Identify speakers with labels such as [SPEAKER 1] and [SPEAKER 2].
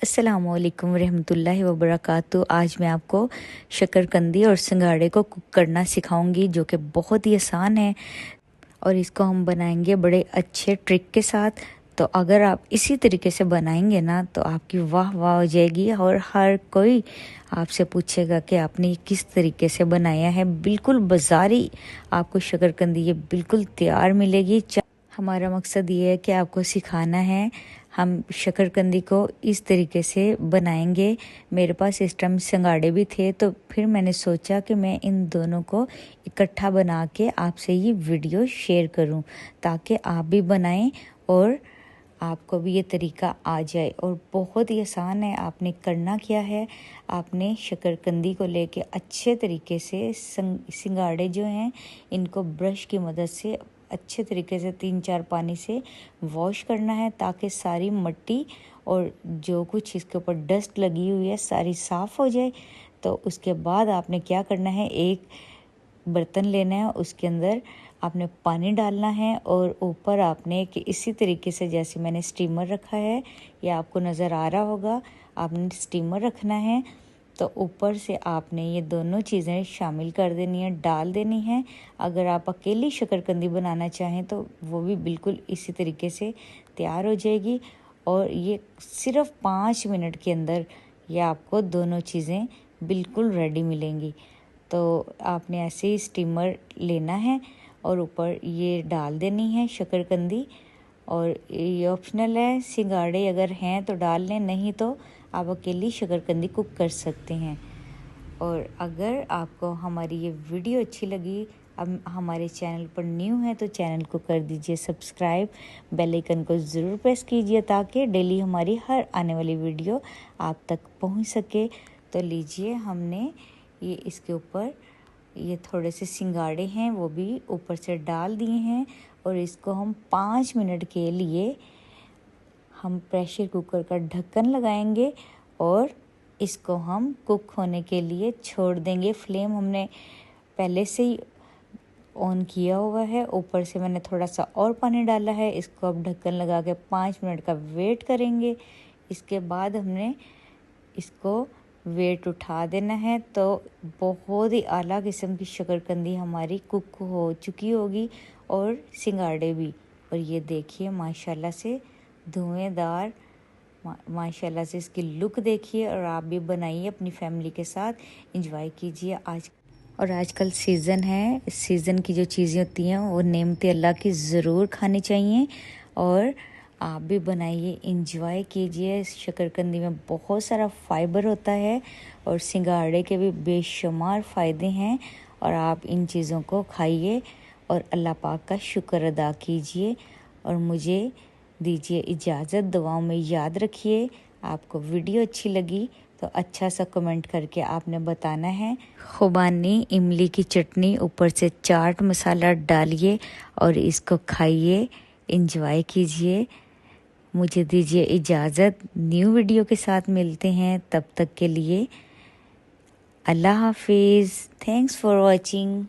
[SPEAKER 1] अस्सलामुअलैकुम रहमतुल्लाहि व बरकातहू। आज मैं आपको शकरकंदी और सिंगाड़े को कुक करना सिखाऊंगी, जो कि बहुत ही आसान है और इसको हम बनाएंगे बड़े अच्छे ट्रिक के साथ। तो अगर आप इसी तरीके से बनाएंगे ना तो आपकी वाह वाह हो जाएगी और हर कोई आपसे पूछेगा कि आपने ये किस तरीके से बनाया है। बिल्कुल बाज़ारी आपको शकरकंदी ये बिल्कुल तैयार मिलेगी। हमारा मकसद ये है कि आपको सिखाना है। हम शकरकंदी को इस तरीके से बनाएंगे। मेरे पास इस टाइम सिंगाड़े भी थे, तो फिर मैंने सोचा कि मैं इन दोनों को इकट्ठा बना के आपसे ये वीडियो शेयर करूं, ताकि आप भी बनाएं और आपको भी ये तरीका आ जाए। और बहुत ही आसान है। आपने करना क्या है, आपने शकरकंदी को लेके अच्छे तरीके से सिंगाड़े जो हैं इनको ब्रश की मदद से अच्छे तरीके से 3-4 पानी से वॉश करना है, ताकि सारी मिट्टी और जो कुछ इसके ऊपर डस्ट लगी हुई है सारी साफ़ हो जाए। तो उसके बाद आपने क्या करना है, एक बर्तन लेना है, उसके अंदर आपने पानी डालना है और ऊपर आपने कि इसी तरीके से जैसे मैंने स्टीमर रखा है, या आपको नज़र आ रहा होगा, आपने स्टीमर रखना है। तो ऊपर से आपने ये दोनों चीज़ें शामिल कर देनी है, डाल देनी है। अगर आप अकेली शकरकंदी बनाना चाहें तो वो भी बिल्कुल इसी तरीके से तैयार हो जाएगी। और ये सिर्फ 5 मिनट के अंदर ये आपको दोनों चीज़ें बिल्कुल रेडी मिलेंगी। तो आपने ऐसे ही स्टीमर लेना है और ऊपर ये डाल देनी है शकरकंदी। और ये ऑप्शनल है, सिंगाड़े अगर हैं तो डाल लें, नहीं तो आप अकेली शकरकंदी कुक कर सकते हैं। और अगर आपको हमारी ये वीडियो अच्छी लगी, अब हमारे चैनल पर न्यू है तो चैनल को कर दीजिए सब्सक्राइब, बेल आइकन को ज़रूर प्रेस कीजिए ताकि डेली हमारी हर आने वाली वीडियो आप तक पहुंच सके। तो लीजिए, हमने ये इसके ऊपर ये थोड़े से सिंगाड़े हैं वो भी ऊपर से डाल दिए हैं। और इसको हम 5 मिनट के लिए हम प्रेशर कुकर का ढक्कन लगाएंगे और इसको हम कुक होने के लिए छोड़ देंगे। फ्लेम हमने पहले से ही ऑन किया हुआ है। ऊपर से मैंने थोड़ा सा और पानी डाला है। इसको अब ढक्कन लगा के 5 मिनट का वेट करेंगे। इसके बाद हमने इसको वेट उठा देना है। तो बहुत ही आला किस्म की शकरकंदी हमारी कुक हो चुकी होगी और सिंगाड़े भी। और ये देखिए माशाल्लाह से धुएंदार, माशाल्लाह से इसकी लुक देखिए। और आप भी बनाइए, अपनी फैमिली के साथ एंजॉय कीजिए। आजकल सीज़न है, इस सीज़न की जो चीज़ें होती हैं वो नेमत अल्लाह की ज़रूर खानी चाहिए। और आप भी बनाइए, एंजॉय कीजिए। शकरकंदी में बहुत सारा फाइबर होता है और सिंगाड़े के भी बेशुमार फ़ायदे हैं। और आप इन चीज़ों को खाइए और अल्लाह पाक का शुक्र अदा कीजिए। और मुझे दीजिए इजाज़त, दुआओं में याद रखिए। आपको वीडियो अच्छी लगी तो अच्छा सा कमेंट करके आपने बताना है। खुबानी इमली की चटनी ऊपर से चाट मसाला डालिए और इसको खाइए, एंजॉय कीजिए। मुझे दीजिए इजाज़त, न्यू वीडियो के साथ मिलते हैं। तब तक के लिए अल्लाह हाफिज़। Thanks for watching.